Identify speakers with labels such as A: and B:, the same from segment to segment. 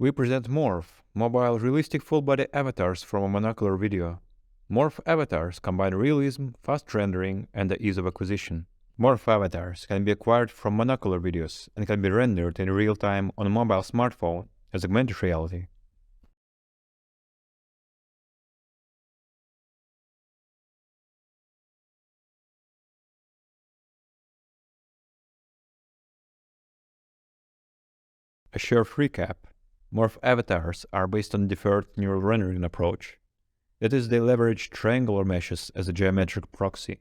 A: We present MoRF, Mobile Realistic Fullbody avatars from a Monocular video. MoRF avatars combine realism, fast rendering, and the ease of acquisition. MoRF avatars can be acquired from Monocular videos and can be rendered in real time on a mobile smartphone as augmented reality. A short recap. MoRF avatars are based on deferred neural rendering approach. That is, they leverage triangular meshes as a geometric proxy,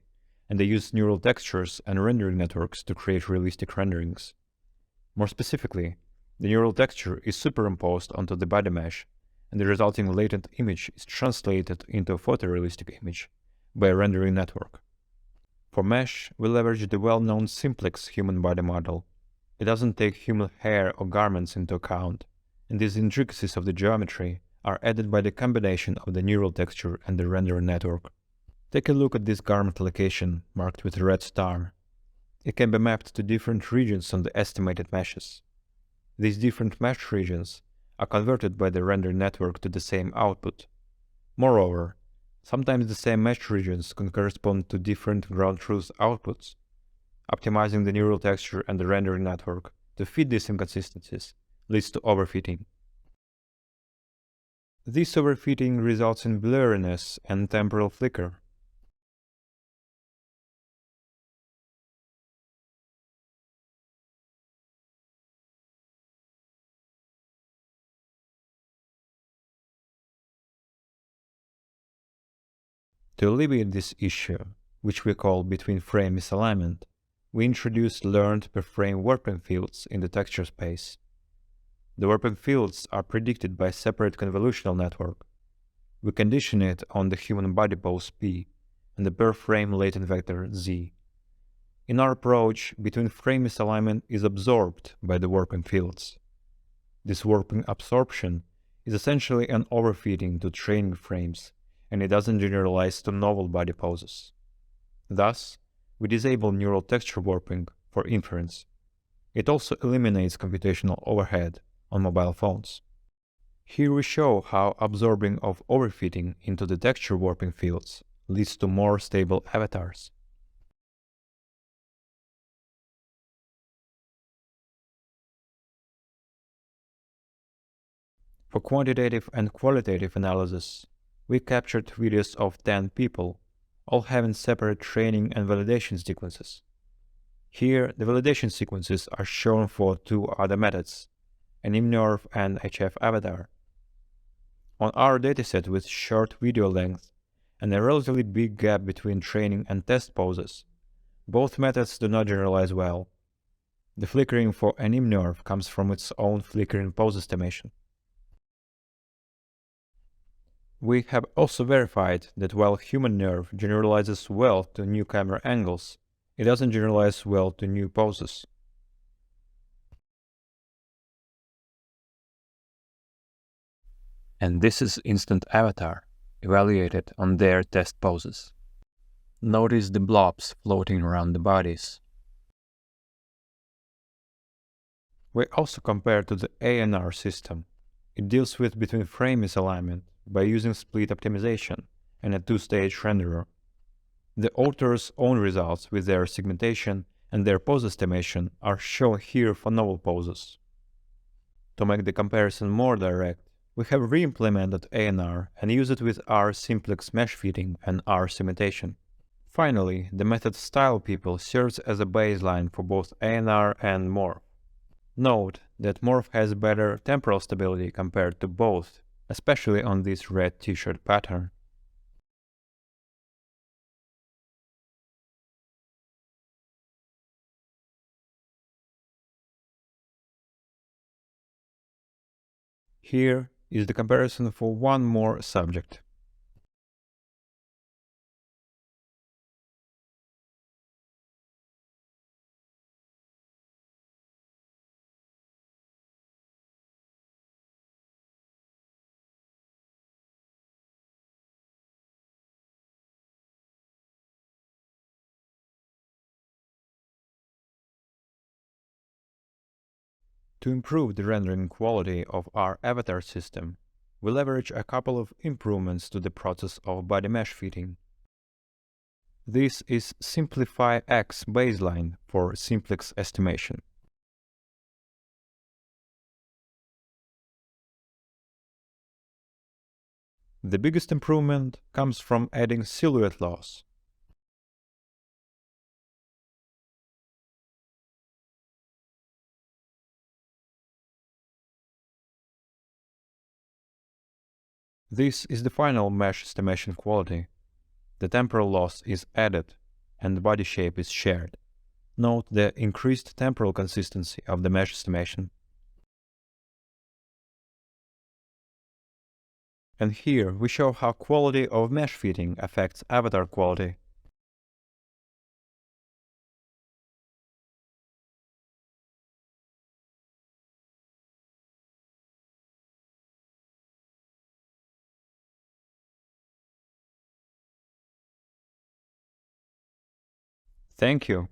A: and they use neural textures and rendering networks to create realistic renderings. More specifically, the neural texture is superimposed onto the body mesh, and the resulting latent image is translated into a photorealistic image by a rendering network. For mesh, we leverage the well-known simplex human body model. It doesn't take human hair or garments into account, and these intricacies of the geometry are added by the combination of the neural texture and the render network. Take a look at this garment location marked with a red star. It can be mapped to different regions on the estimated meshes. These different mesh regions are converted by the render network to the same output. Moreover, sometimes the same mesh regions can correspond to different ground truth outputs. Optimizing the neural texture and the rendering network to fit these inconsistencies leads to overfitting. This overfitting results in blurriness and temporal flicker. To alleviate this issue, which we call between-frame misalignment, we introduce learned per-frame warping fields in the texture space. The warping fields are predicted by a separate convolutional network. We condition it on the human body pose P and the per-frame latent vector Z. In our approach, between-frame misalignment is absorbed by the warping fields. This warping absorption is essentially an overfitting to training frames, and it doesn't generalize to novel body poses. Thus, we disable neural texture warping for inference. It also eliminates computational overhead on mobile phones. Here we show how absorbing of overfitting into the texture warping fields leads to more stable avatars. For quantitative and qualitative analysis, we captured videos of 10 people, all having separate training and validation sequences. Here, the validation sequences are shown for two other methods, an MoRF and HF avatar. On our dataset with short video length and a relatively big gap between training and test poses, both methods do not generalize well. The flickering for an MoRF comes from its own flickering pose estimation. We have also verified that while human nerve generalizes well to new camera angles, it doesn't generalize well to new poses. And this is instant avatar, evaluated on their test poses. Notice the blobs floating around the bodies. We also compare to the ANR system. It deals with between-frame misalignment by using split optimization and a two-stage renderer. The author's own results with their segmentation and their pose estimation are shown here for novel poses. To make the comparison more direct, we have re-implemented ANR and use it with R simplex mesh fitting and R segmentation. Finally, the method style people serves as a baseline for both ANR and MoRF. Note that MoRF has better temporal stability compared to both, especially on this red t-shirt pattern. Here is the comparison for one more subject. To improve the rendering quality of our avatar system, we leverage a couple of improvements to the process of body mesh fitting. This is SMPL-X baseline for simplex estimation. The biggest improvement comes from adding silhouette loss. This is the final mesh estimation quality. The temporal loss is added and the body shape is shared. Note the increased temporal consistency of the mesh estimation. And here we show how quality of mesh fitting affects avatar quality. Thank you.